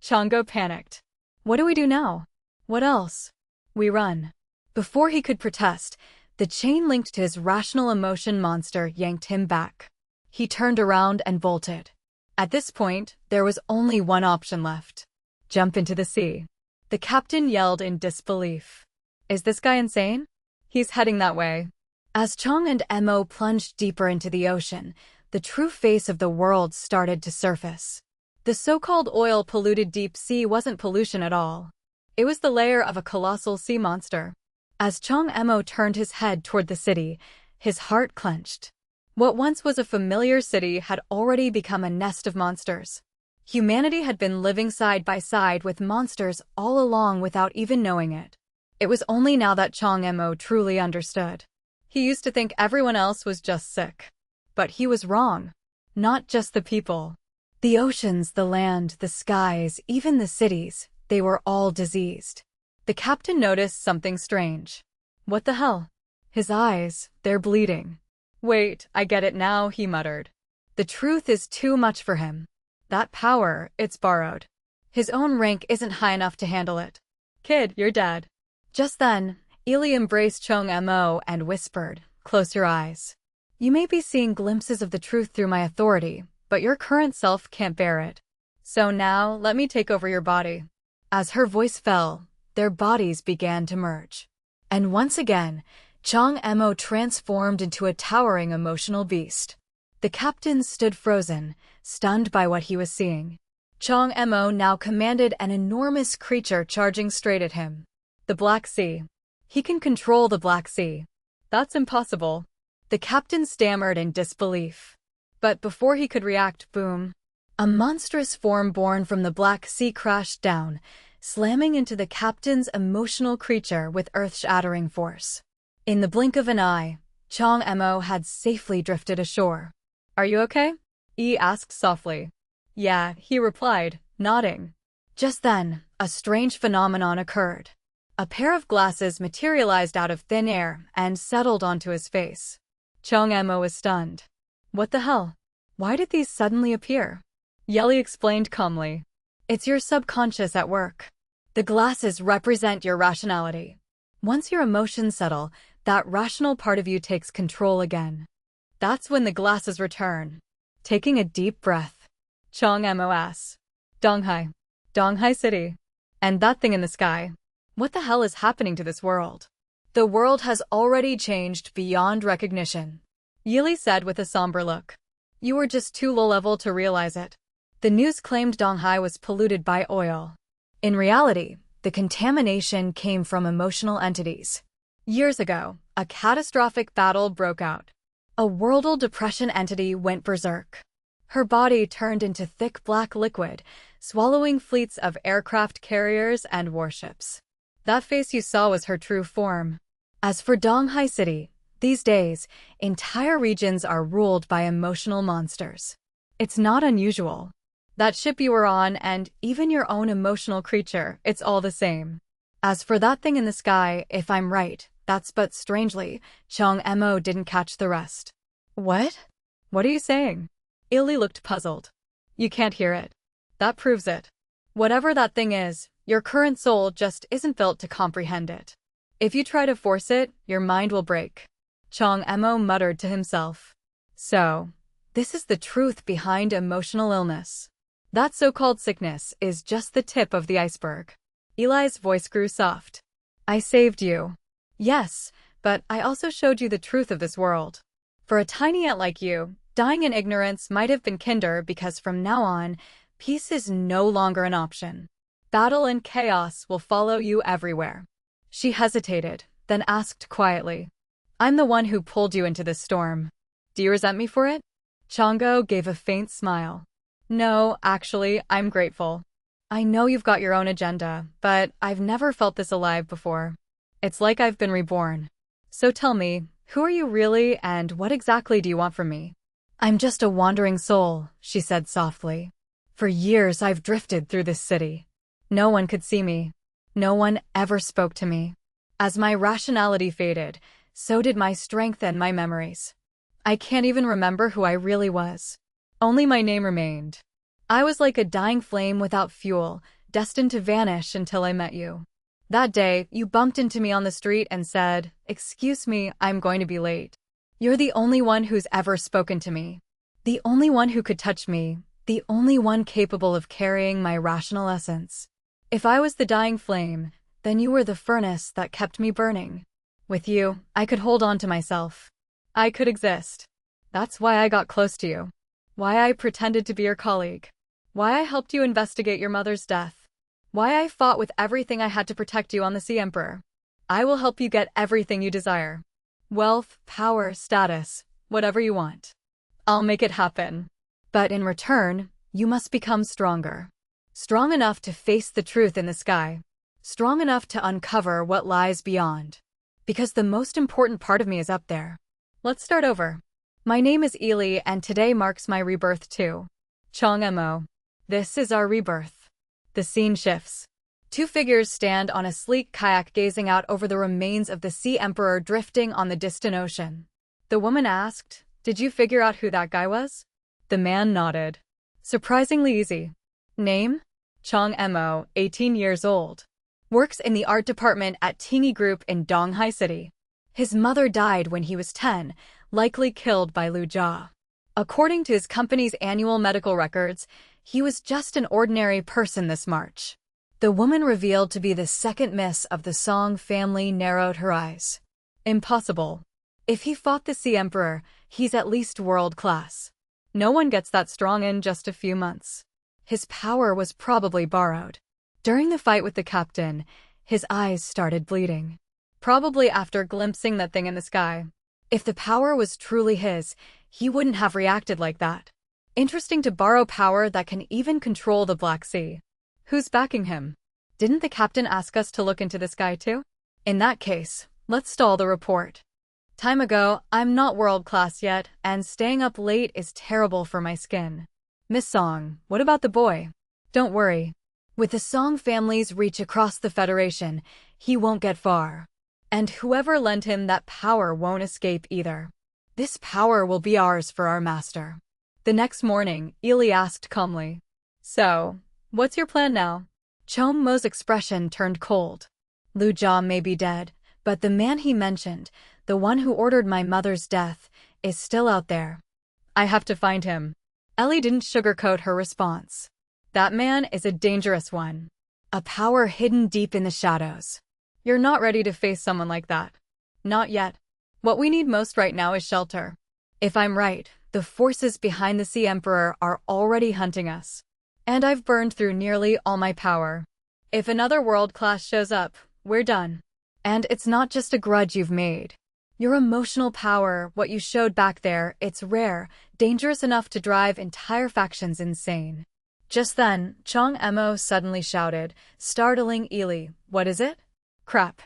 Chongo panicked. What do we do now? What else? We run. Before he could protest, the chain linked to his rational emotion monster yanked him back. He turned around and bolted. At this point, there was only one option left. Jump into the sea. The captain yelled in disbelief. Is this guy insane? He's heading that way. As Chong and Mo plunged deeper into the ocean, the true face of the world started to surface. The so-called oil-polluted deep sea wasn't pollution at all. It was the lair of a colossal sea monster. As Chong Mo turned his head toward the city, his heart clenched. What once was a familiar city had already become a nest of monsters. Humanity had been living side by side with monsters all along without even knowing it. It was only now that Chong Mo truly understood. He used to think everyone else was just sick. But he was wrong. Not just the people. The oceans, the land, the skies, even the cities, they were all diseased. The captain noticed something strange. What the hell? His eyes, they're bleeding. Wait, I get it now, he muttered. The truth is too much for him. That power, it's borrowed. His own rank isn't high enough to handle it. Kid, you're dead. Just then, Ili embraced Chong Mo and whispered, close your eyes. You may be seeing glimpses of the truth through my authority, but your current self can't bear it. So now, let me take over your body. As her voice fell, their bodies began to merge. And once again, Chong Mo transformed into a towering emotional beast. The captain stood frozen, stunned by what he was seeing. Chong Mo now commanded an enormous creature charging straight at him. The Black Sea. He can control the Black Sea. That's impossible. The captain stammered in disbelief. But before he could react, boom. A monstrous form born from the Black Sea crashed down, slamming into the captain's emotional creature with earth-shattering force. In the blink of an eye, Chong Mo had safely drifted ashore. Are you okay? Yi asked softly. Yeah, he replied, nodding. Just then, a strange phenomenon occurred. A pair of glasses materialized out of thin air and settled onto his face. Chong Mo was stunned. What the hell? Why did these suddenly appear? Yeli explained calmly. It's your subconscious at work. The glasses represent your rationality. Once your emotions settle, that rational part of you takes control again. That's when the glasses return. Taking a deep breath, Chong Mo asks, Donghai. Donghai City. And that thing in the sky. What the hell is happening to this world? The world has already changed beyond recognition. Yili said with a somber look. You were just too low-level to realize it. The news claimed Donghai was polluted by oil. In reality, the contamination came from emotional entities. Years ago, a catastrophic battle broke out. A worldal depression entity went berserk. Her body turned into thick black liquid, swallowing fleets of aircraft carriers and warships. That face you saw was her true form. As for Donghai City, these days, entire regions are ruled by emotional monsters. It's not unusual. That ship you were on, and even your own emotional creature, it's all the same. As for that thing in the sky, if I'm right, that's but strangely, Chong Emo didn't catch the rest. What? What are you saying? Illy looked puzzled. You can't hear it. That proves it. Whatever that thing is, your current soul just isn't built to comprehend it. If you try to force it, your mind will break. Chong Emo muttered to himself. So, this is the truth behind emotional illness. That so-called sickness is just the tip of the iceberg. Eli's voice grew soft. I saved you. Yes, but I also showed you the truth of this world. For a tiny ant like you, dying in ignorance might have been kinder because from now on, peace is no longer an option. Battle and chaos will follow you everywhere. She hesitated, then asked quietly. I'm the one who pulled you into this storm. Do you resent me for it? Chongo gave a faint smile. No, actually, I'm grateful. I know you've got your own agenda, but I've never felt this alive before. It's like I've been reborn. So tell me, who are you really and what exactly do you want from me? I'm just a wandering soul, she said softly. For years I've drifted through this city. No one could see me. No one ever spoke to me. As my rationality faded, so did my strength and my memories. I can't even remember who I really was. Only my name remained. I was like a dying flame without fuel, destined to vanish until I met you. That day, you bumped into me on the street and said, "Excuse me, I'm going to be late." You're the only one who's ever spoken to me. The only one who could touch me. The only one capable of carrying my rational essence. If I was the dying flame, then you were the furnace that kept me burning. With you, I could hold on to myself. I could exist. That's why I got close to you. Why I pretended to be your colleague. Why I helped you investigate your mother's death. Why I fought with everything I had to protect you on the Sea Emperor. I will help you get everything you desire. Wealth, power, status, whatever you want. I'll make it happen. But in return, you must become stronger. Strong enough to face the truth in the sky. Strong enough to uncover what lies beyond. Because the most important part of me is up there. Let's start over. My name is Ely and today marks my rebirth too. Chong Emo. This is our rebirth. The scene shifts. Two figures stand on a sleek kayak gazing out over the remains of the Sea Emperor drifting on the distant ocean. The woman asked, "Did you figure out who that guy was?" The man nodded. Surprisingly easy. Name? Chong Emo, 18 years old. Works in the art department at Tingy Group in Donghai City. His mother died when he was 10, likely killed by Lu Jia. According to his company's annual medical records, he was just an ordinary person this March. The woman revealed to be the second miss of the Song family narrowed her eyes. Impossible. If he fought the Sea Emperor, he's at least world-class. No one gets that strong in just a few months. His power was probably borrowed. During the fight with the captain, his eyes started bleeding. Probably after glimpsing that thing in the sky. If the power was truly his, he wouldn't have reacted like that. Interesting to borrow power that can even control the Black Sea. Who's backing him? Didn't the captain ask us to look into the sky too? In that case, let's stall the report. Time ago, I'm not world-class yet, and staying up late is terrible for my skin. Miss Song, what about the boy? Don't worry. With the Song family's reach across the Federation, he won't get far. And whoever lent him that power won't escape either. This power will be ours for our master. The next morning, Ely asked calmly. So, what's your plan now? Chom Mo's expression turned cold. Lu Jia may be dead, but the man he mentioned, the one who ordered my mother's death, is still out there. I have to find him. Ellie didn't sugarcoat her response. That man is a dangerous one. A power hidden deep in the shadows. You're not ready to face someone like that. Not yet. What we need most right now is shelter. If I'm right, the forces behind the Sea Emperor are already hunting us. And I've burned through nearly all my power. If another world-class shows up, we're done. And it's not just a grudge you've made. Your emotional power, what you showed back there, it's rare, dangerous enough to drive entire factions insane. Just then, Chong Emo suddenly shouted, startling Ely, "What is it?" Crap.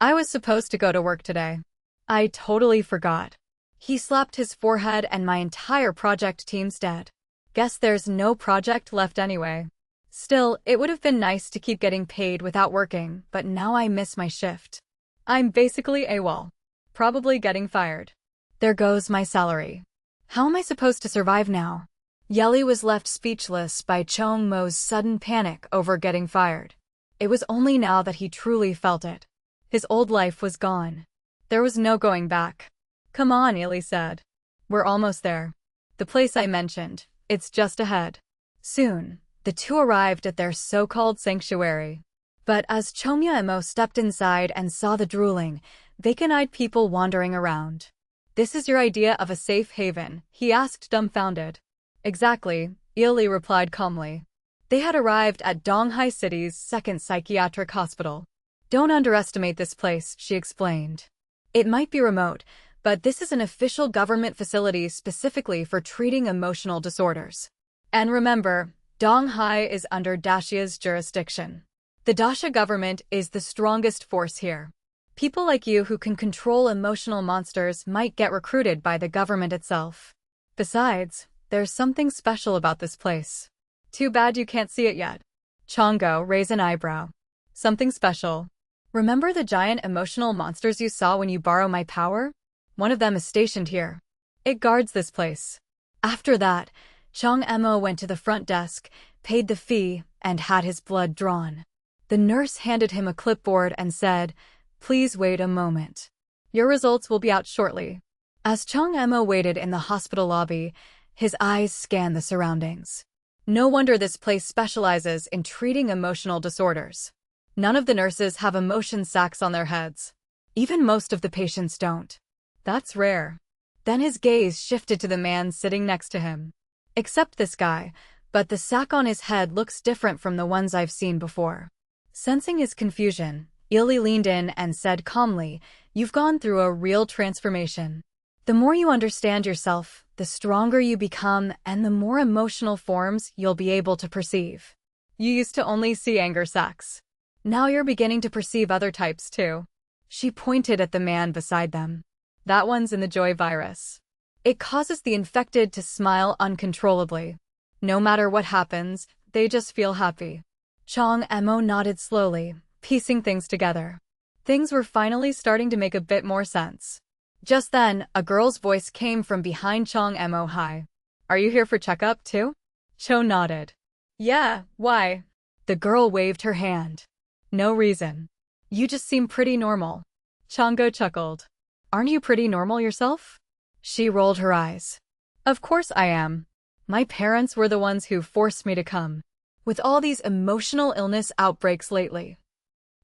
I was supposed to go to work today. I totally forgot. He slapped his forehead and my entire project team's dead. Guess there's no project left anyway. Still, it would have been nice to keep getting paid without working, but now I miss my shift. I'm basically AWOL. Probably getting fired. There goes my salary. How am I supposed to survive now? Yeli was left speechless by Chong Mo's sudden panic over getting fired. It was only now that he truly felt it. His old life was gone. There was no going back. Come on, Yeli said. We're almost there. The place I mentioned, it's just ahead. Soon, the two arrived at their so-called sanctuary. But as Chong Mo stepped inside and saw the drooling, vacant-eyed people wandering around. This is your idea of a safe haven? He asked dumbfounded. Exactly, Yeli replied calmly. They had arrived at Donghai City's second psychiatric hospital. Don't underestimate this place, she explained. It might be remote, but this is an official government facility specifically for treating emotional disorders. And remember, Donghai is under Dacia's jurisdiction. The Dacia government is the strongest force here. People like you who can control emotional monsters might get recruited by the government itself. Besides, there's something special about this place. Too bad you can't see it yet. Chongo raised an eyebrow. Something special. Remember the giant emotional monsters you saw when you borrow my power? One of them is stationed here. It guards this place. After that, Chong Mo went to the front desk, paid the fee, and had his blood drawn. The nurse handed him a clipboard and said, "Please wait a moment. Your results will be out shortly." As Chong Mo waited in the hospital lobby, his eyes scanned the surroundings. No wonder this place specializes in treating emotional disorders. None of the nurses have emotion sacks on their heads. Even most of the patients don't. That's rare. Then his gaze shifted to the man sitting next to him. Except this guy, but the sack on his head looks different from the ones I've seen before. Sensing his confusion, Yeli leaned in and said calmly, "You've gone through a real transformation. The more you understand yourself, the stronger you become and the more emotional forms you'll be able to perceive. You used to only see anger sacks. Now you're beginning to perceive other types too." She pointed at the man beside them. "That one's in the joy virus. It causes the infected to smile uncontrollably. No matter what happens, they just feel happy." Chong Mo nodded slowly, piecing things together. Things were finally starting to make a bit more sense. Just then, a girl's voice came from behind Chong Mo. "Hi. Are you here for checkup too?" Cho nodded. "Yeah, why?" The girl waved her hand. "No reason. You just seem pretty normal." Chongo chuckled. "Aren't you pretty normal yourself?" She rolled her eyes. "Of course I am. My parents were the ones who forced me to come. With all these emotional illness outbreaks lately,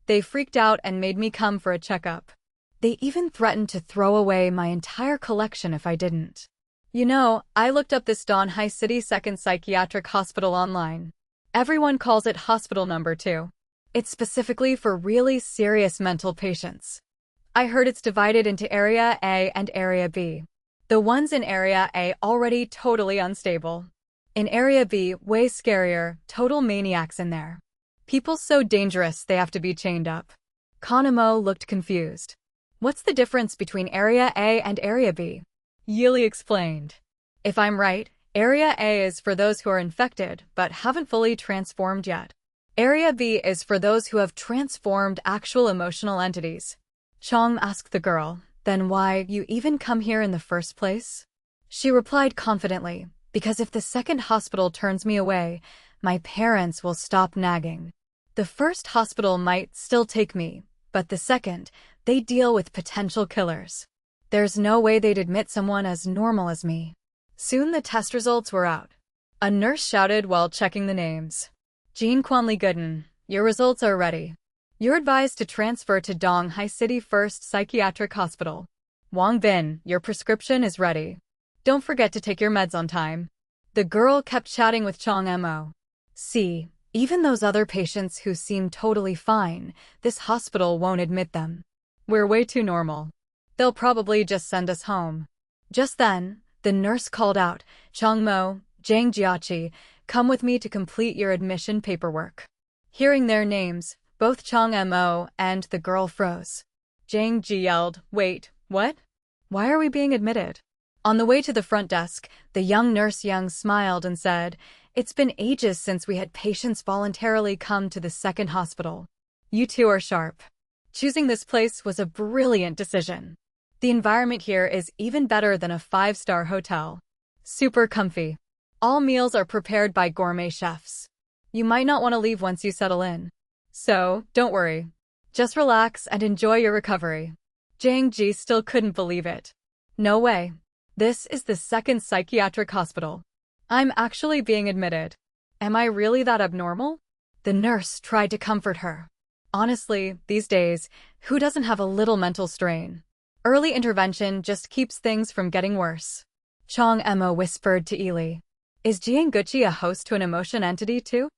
they freaked out and made me come for a checkup. They even threatened to throw away my entire collection if I didn't. You know, I looked up this Donghai City Second Psychiatric Hospital online. Everyone calls it Hospital Number 2. It's specifically for really serious mental patients. I heard it's divided into Area A and Area B. The ones in Area A already totally unstable. In Area B, way scarier, total maniacs in there. People so dangerous they have to be chained up." Kanamo looked confused. "What's the difference between Area A and Area B?" Yili explained. "If I'm right, Area A is for those who are infected but haven't fully transformed yet. Area B is for those who have transformed actual emotional entities." Chong asked the girl, "Then why you even come here in the first place?" She replied confidently, "Because if the second hospital turns me away, my parents will stop nagging. The first hospital might still take me, but the second, they deal with potential killers. There's no way they'd admit someone as normal as me." Soon the test results were out. A nurse shouted while checking the names. "Jean Quanli Gooden, your results are ready. You're advised to transfer to Donghai City First Psychiatric Hospital. Wang Bin, your prescription is ready. Don't forget to take your meds on time." The girl kept chatting with Chong Mo. "See, even those other patients who seem totally fine, this hospital won't admit them. We're way too normal. They'll probably just send us home." Just then, the nurse called out, "Chong Mo, Zhang Jiachi, come with me to complete your admission paperwork." Hearing their names, both Chong Mo and the girl froze. Zhang Ji yelled, "Wait, what? Why are we being admitted?" On the way to the front desk, the young nurse Young smiled and said, "It's been ages since we had patients voluntarily come to the second hospital. You two are sharp. Choosing this place was a brilliant decision. The environment here is even better than a 5-star hotel. Super comfy. All meals are prepared by gourmet chefs. You might not want to leave once you settle in. So, don't worry. Just relax and enjoy your recovery." Jang Ji still couldn't believe it. "No way. This is the second psychiatric hospital. I'm actually being admitted. Am I really that abnormal?" The nurse tried to comfort her. Honestly, these days, who doesn't have a little mental strain? Early intervention just keeps things from getting worse. Chong Emo whispered to Ely. "Is Jianguqi a host to an emotion entity too?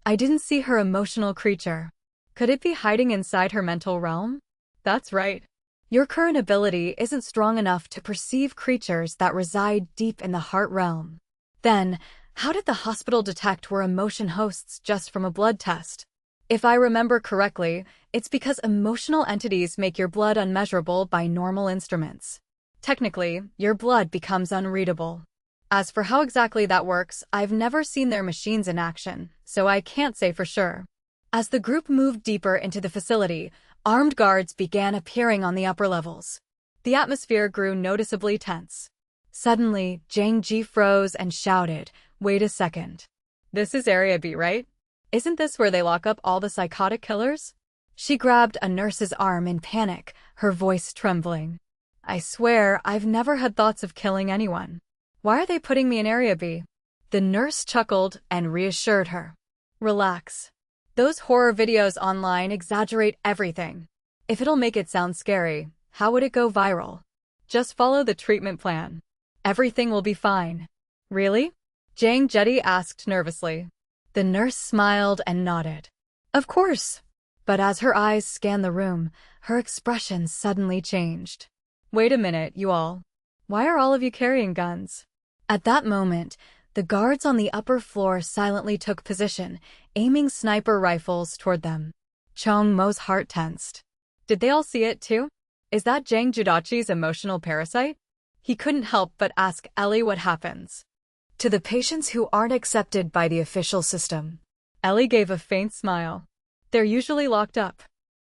I didn't see her emotional creature. Could it be hiding inside her mental realm?" "That's right. Your current ability isn't strong enough to perceive creatures that reside deep in the heart realm." Then, how did the hospital detect we're emotion hosts just from a blood test? If I remember correctly, it's because emotional entities make your blood unmeasurable by normal instruments. Technically, your blood becomes unreadable. As for how exactly that works, I've never seen their machines in action, so I can't say for sure. As the group moved deeper into the facility, armed guards began appearing on the upper levels. The atmosphere grew noticeably tense. Suddenly, Jang Ji froze and shouted, "Wait a second. This is Area B, right? Isn't this where they lock up all the psychotic killers?" She grabbed a nurse's arm in panic, her voice trembling. "I swear, I've never had thoughts of killing anyone. Why are they putting me in Area B?" The nurse chuckled and reassured her. "Relax. Those horror videos online exaggerate everything. If it'll make it sound scary, how would it go viral? Just follow the treatment plan. Everything will be fine." "Really?" Jang Jetty asked nervously. The nurse smiled and nodded. "Of course." But as her eyes scanned the room, her expression suddenly changed. "Wait a minute, you all. Why are all of you carrying guns?" At that moment, the guards on the upper floor silently took position, aiming sniper rifles toward them. Chong Mo's heart tensed. Did they all see it too? Is that Jang Judachi's emotional parasite? He couldn't help but ask Ellie what happens to the patients who aren't accepted by the official system. Ellie gave a faint smile. "They're usually locked up.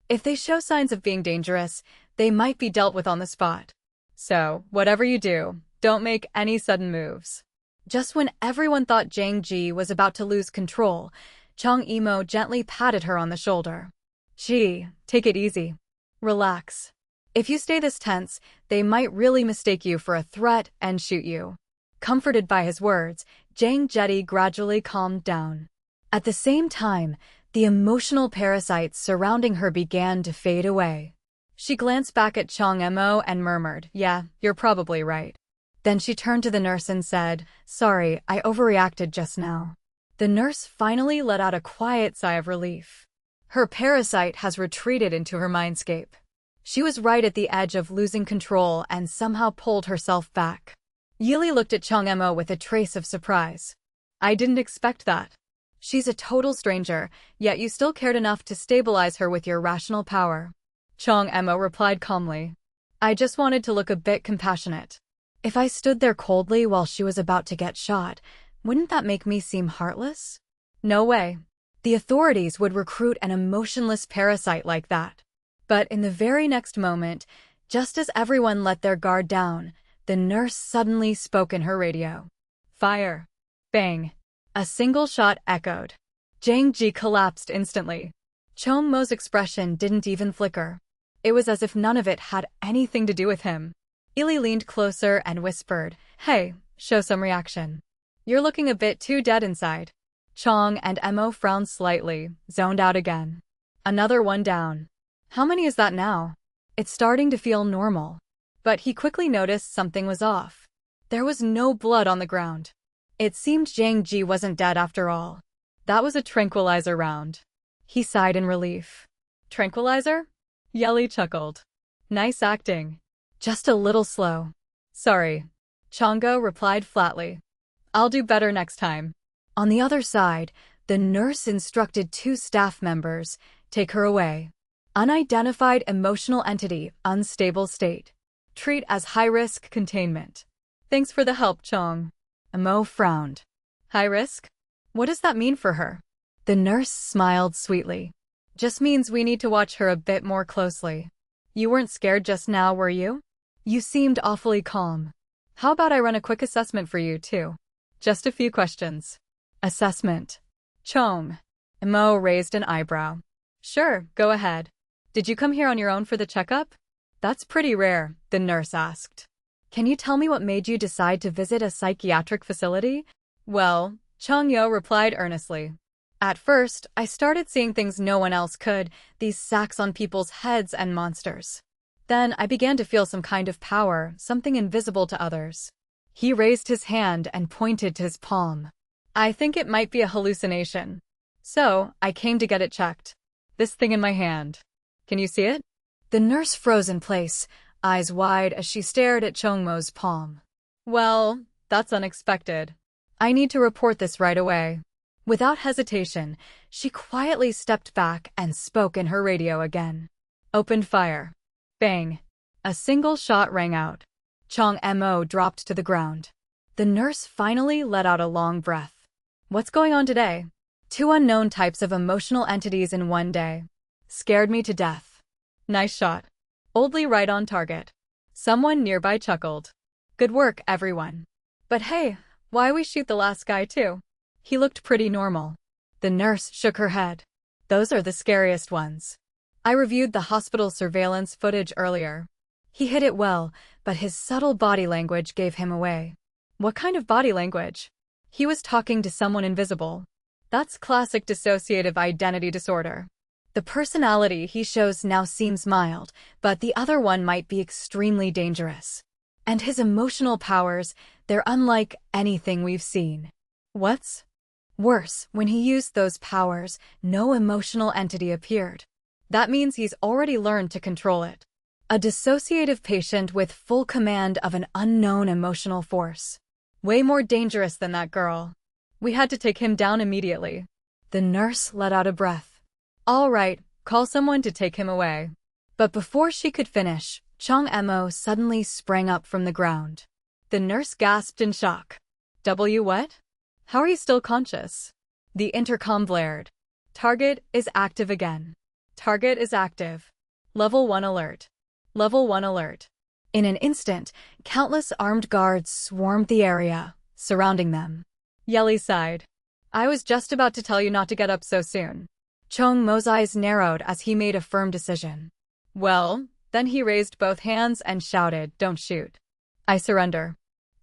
If they show signs of being dangerous, they might be dealt with on the spot. So, whatever you do, don't make any sudden moves." Just when everyone thought Jang Ji was about to lose control, Chong Emo gently patted her on the shoulder. "Ji, take it easy. Relax. If you stay this tense, they might really mistake you for a threat and shoot you." Comforted by his words, Jang Jetty gradually calmed down. At the same time, the emotional parasites surrounding her began to fade away. She glanced back at Chong Emo and murmured, "Yeah, you're probably right." Then she turned to the nurse and said, "Sorry, I overreacted just now." The nurse finally let out a quiet sigh of relief. Her parasite has retreated into her mindscape. She was right at the edge of losing control and somehow pulled herself back. Yili looked at Chong Emo with a trace of surprise. "I didn't expect that. She's a total stranger, yet you still cared enough to stabilize her with your rational power." Chong Emo replied calmly, "I just wanted to look a bit compassionate. If I stood there coldly while she was about to get shot, wouldn't that make me seem heartless? No way. The authorities would recruit an emotionless parasite like that." But in the very next moment, just as everyone let their guard down, the nurse suddenly spoke in her radio. "Fire!" Bang! A single shot echoed. Jang Ji collapsed instantly. Chong Mo's expression didn't even flicker. It was as if none of it had anything to do with him. Ely leaned closer and whispered, "Hey, show some reaction. You're looking a bit too dead inside." Chong and Emo frowned slightly, zoned out again. Another one down. How many is that now? It's starting to feel normal. But he quickly noticed something was off. There was no blood on the ground. It seemed Jang Ji wasn't dead after all. That was a tranquilizer round. He sighed in relief. "Tranquilizer?" Yeli chuckled. "Nice acting. Just a little slow." "Sorry." Chongo replied flatly. "I'll do better next time." On the other side, the nurse instructed 2 staff members, "Take her away. Unidentified emotional entity, unstable state. Treat as high-risk containment." Thanks for the help, Chong. Mo frowned. High risk? What does that mean for her? The nurse smiled sweetly. Just means we need to watch her a bit more closely. You weren't scared just now, were you? You seemed awfully calm. How about I run a quick assessment for you, too? Just a few questions. Assessment. Chong. Mo raised an eyebrow. Sure, go ahead. Did you come here on your own for the checkup? That's pretty rare, the nurse asked. Can you tell me what made you decide to visit a psychiatric facility? Well, Chong Yo replied earnestly. At first, I started seeing things no one else could, these sacks on people's heads and monsters. Then I began to feel some kind of power, something invisible to others. He raised his hand and pointed to his palm. I think it might be a hallucination. So, I came to get it checked. This thing in my hand. Can you see it? The nurse froze in place, eyes wide as she stared at Chongmo's palm. Well, that's unexpected. I need to report this right away. Without hesitation, she quietly stepped back and spoke in her radio again. Opened fire. Bang. A single shot rang out. Chong Mo dropped to the ground. The nurse finally let out a long breath. What's going on today? 2 unknown types of emotional entities in one day. Scared me to death. Nice shot. Oldly right on target. Someone nearby chuckled. Good work, everyone. But hey, why we shoot the last guy too? He looked pretty normal. The nurse shook her head. Those are the scariest ones. I reviewed the hospital surveillance footage earlier. He hid it well, but his subtle body language gave him away. What kind of body language? He was talking to someone invisible. That's classic dissociative identity disorder. The personality he shows now seems mild, but the other one might be extremely dangerous. And his emotional powers, they're unlike anything we've seen. What's worse, when he used those powers, no emotional entity appeared. That means he's already learned to control it. A dissociative patient with full command of an unknown emotional force. Way more dangerous than that girl. We had to take him down immediately. The nurse let out a breath. All right, call someone to take him away. But before she could finish, Chong Mo suddenly sprang up from the ground. The nurse gasped in shock. What? How are you still conscious? The intercom blared. Target is active again. Target is active. Level 1 alert. Level 1 alert. In an instant, countless armed guards swarmed the area, surrounding them. Yeli sighed. I was just about to tell you not to get up so soon. Chong Mo's eyes narrowed as he made a firm decision. Well, then he raised both hands and shouted, Don't shoot. I surrender.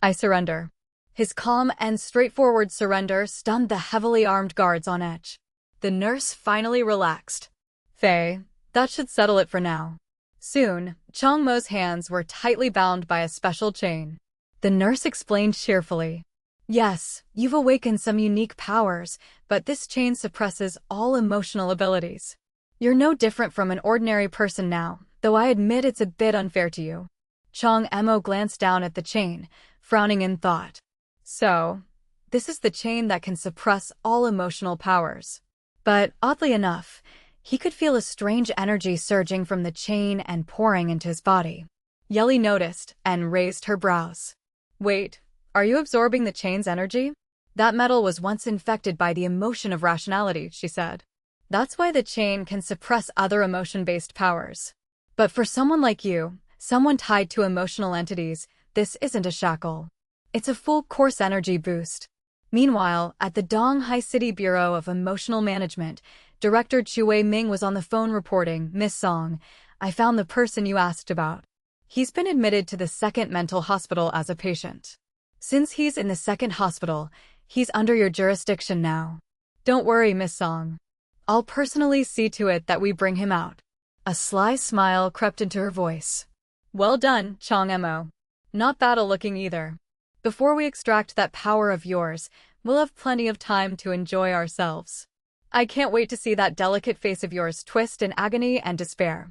I surrender. His calm and straightforward surrender stunned the heavily armed guards on edge. The nurse finally relaxed. Faye, that should settle it for now. Soon, Chong Mo's hands were tightly bound by a special chain. The nurse explained cheerfully. Yes, you've awakened some unique powers, but this chain suppresses all emotional abilities. You're no different from an ordinary person now, though I admit it's a bit unfair to you. Chong Mo glanced down at the chain, frowning in thought. So, this is the chain that can suppress all emotional powers. But, oddly enough, he could feel a strange energy surging from the chain and pouring into his body. Yeli noticed and raised her brows. Wait, are you absorbing the chain's energy? That metal was once infected by the emotion of rationality, she said. That's why the chain can suppress other emotion-based powers. But for someone like you, someone tied to emotional entities, this isn't a shackle. It's a full-course energy boost. Meanwhile, at the Donghai City Bureau of Emotional Management, Director Chu Wei-ming was on the phone reporting, Miss Song, I found the person you asked about. He's been admitted to the second mental hospital as a patient. Since he's in the second hospital, he's under your jurisdiction now. Don't worry, Miss Song. I'll personally see to it that we bring him out. A sly smile crept into her voice. Well done, Chong Mo. Not battle-looking either. Before we extract that power of yours, we'll have plenty of time to enjoy ourselves. I can't wait to see that delicate face of yours twist in agony and despair.